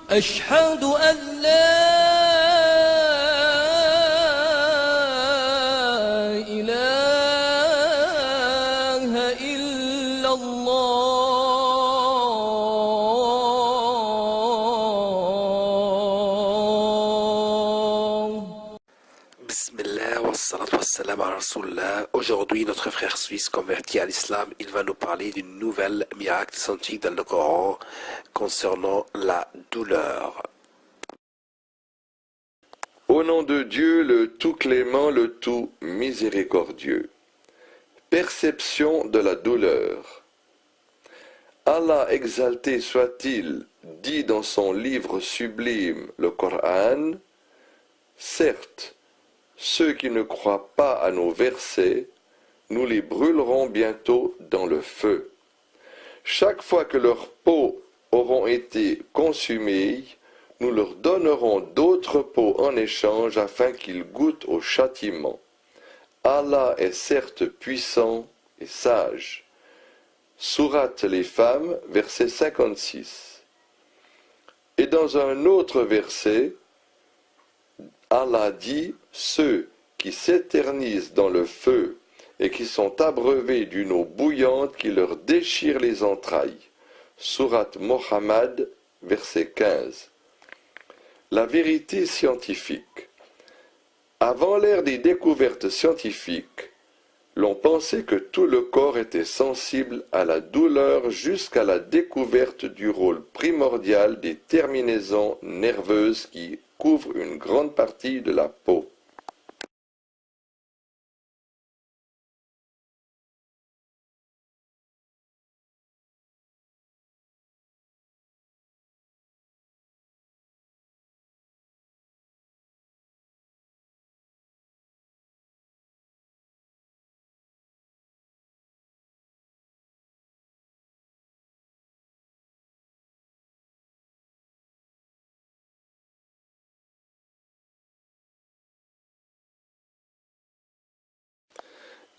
أشهد أن لا إله إلا الله. Bismillah wa salatu wa salam ala Rasulullah. Aujourd'hui, notre frère suisse converti à l'islam, il va nous parler d'une nouvelle miracle scientifique dans le Coran concernant la douleur. Au nom de Dieu, le tout clément, le tout miséricordieux. Perception de la douleur. Allah exalté soit-il, dit dans son livre sublime, le Coran, certes, ceux qui ne croient pas à nos versets, nous les brûlerons bientôt dans le feu. Chaque fois que leurs peaux auront été consumées, nous leur donnerons d'autres peaux en échange afin qu'ils goûtent au châtiment. Allah est certes puissant et sage. Sourate les femmes, verset 56. Et dans un autre verset, Allah dit, ceux qui s'éternisent dans le feu et qui sont abreuvés d'une eau bouillante qui leur déchire les entrailles. Sourate Mohammed, verset 15. La vérité scientifique. Avant l'ère des découvertes scientifiques, l'on pensait que tout le corps était sensible à la douleur jusqu'à la découverte du rôle primordial des terminaisons nerveuses qui couvrent une grande partie de la peau.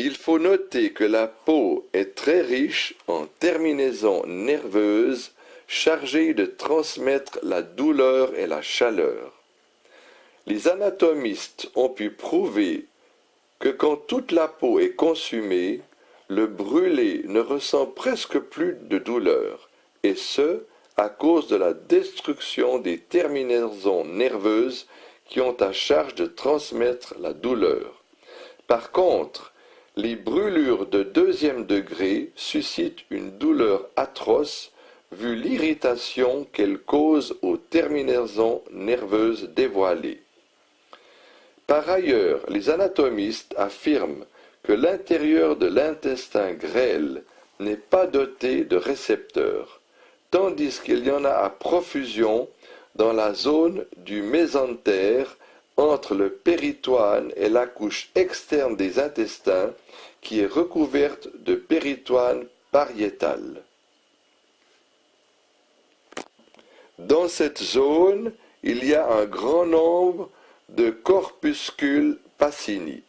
Il faut noter que la peau est très riche en terminaisons nerveuses chargées de transmettre la douleur et la chaleur. Les anatomistes ont pu prouver que quand toute la peau est consumée, le brûlé ne ressent presque plus de douleur, et ce, à cause de la destruction des terminaisons nerveuses qui ont à charge de transmettre la douleur. Par contre, les brûlures de deuxième degré suscitent une douleur atroce vu l'irritation qu'elles causent aux terminaisons nerveuses dévoilées. Par ailleurs, les anatomistes affirment que l'intérieur de l'intestin grêle n'est pas doté de récepteurs, tandis qu'il y en a à profusion dans la zone du mésentère entre le péritoine et la couche externe des intestins qui est recouverte de péritoine pariétal. Dans cette zone, il y a un grand nombre de corpuscules Pacini.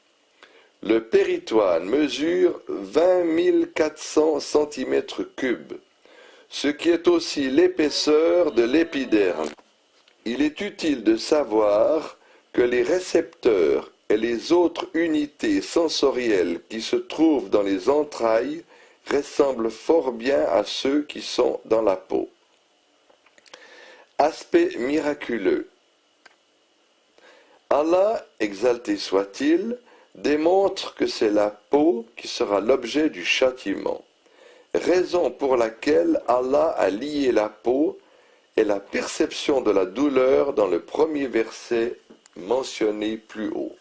Le péritoine mesure 20 400 cm3, ce qui est aussi l'épaisseur de l'épiderme. Il est utile de savoir que les récepteurs et les autres unités sensorielles qui se trouvent dans les entrailles ressemblent fort bien à ceux qui sont dans la peau. Aspect miraculeux. Allah, exalté soit-il, démontre que c'est la peau qui sera l'objet du châtiment, raison pour laquelle Allah a lié la peau et la perception de la douleur dans le premier verset mentionné plus haut.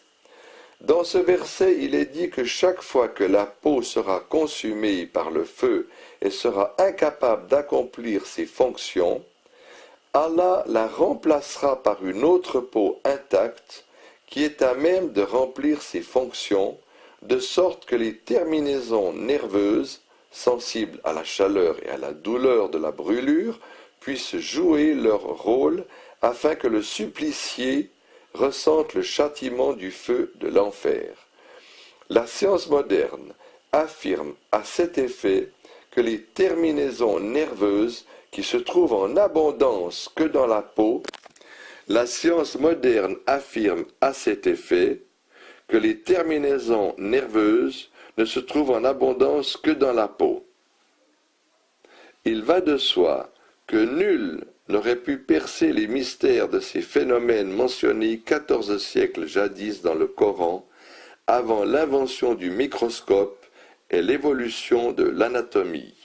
Dans ce verset, il est dit que chaque fois que la peau sera consumée par le feu et sera incapable d'accomplir ses fonctions, Allah la remplacera par une autre peau intacte qui est à même de remplir ses fonctions, de sorte que les terminaisons nerveuses, sensibles à la chaleur et à la douleur de la brûlure, puissent jouer leur rôle afin que le supplicié ressente le châtiment du feu de l'enfer. La science moderne affirme à cet effet que les terminaisons nerveuses qui se trouve en abondance que dans la peau, la science moderne affirme à cet effet que les terminaisons nerveuses ne se trouvent en abondance que dans la peau. Il va de soi que nul n'aurait pu percer les mystères de ces phénomènes mentionnés 14 siècles jadis dans le Coran, avant l'invention du microscope et l'évolution de l'anatomie.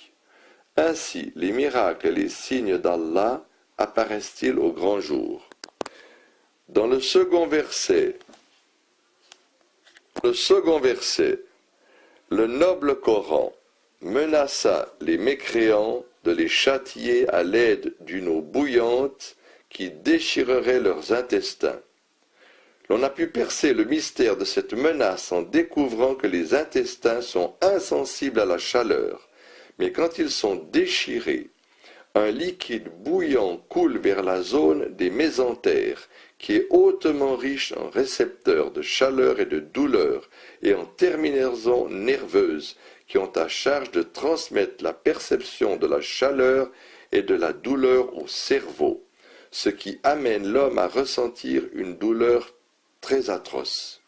Ainsi, les miracles et les signes d'Allah apparaissent-ils au grand jour. Dans le second verset, le noble Coran menaça les mécréants de les châtier à l'aide d'une eau bouillante qui déchirerait leurs intestins. L'on a pu percer le mystère de cette menace en découvrant que les intestins sont insensibles à la chaleur, mais quand ils sont déchirés, un liquide bouillant coule vers la zone des mésentères, qui est hautement riche en récepteurs de chaleur et de douleur et en terminaisons nerveuses qui ont à charge de transmettre la perception de la chaleur et de la douleur au cerveau, ce qui amène l'homme à ressentir une douleur très atroce.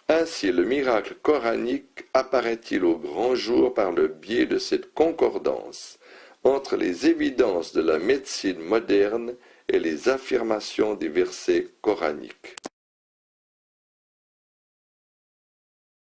Ainsi, le miracle coranique apparaît-il au grand jour par le biais de cette concordance entre les évidences de la médecine moderne et les affirmations des versets coraniques.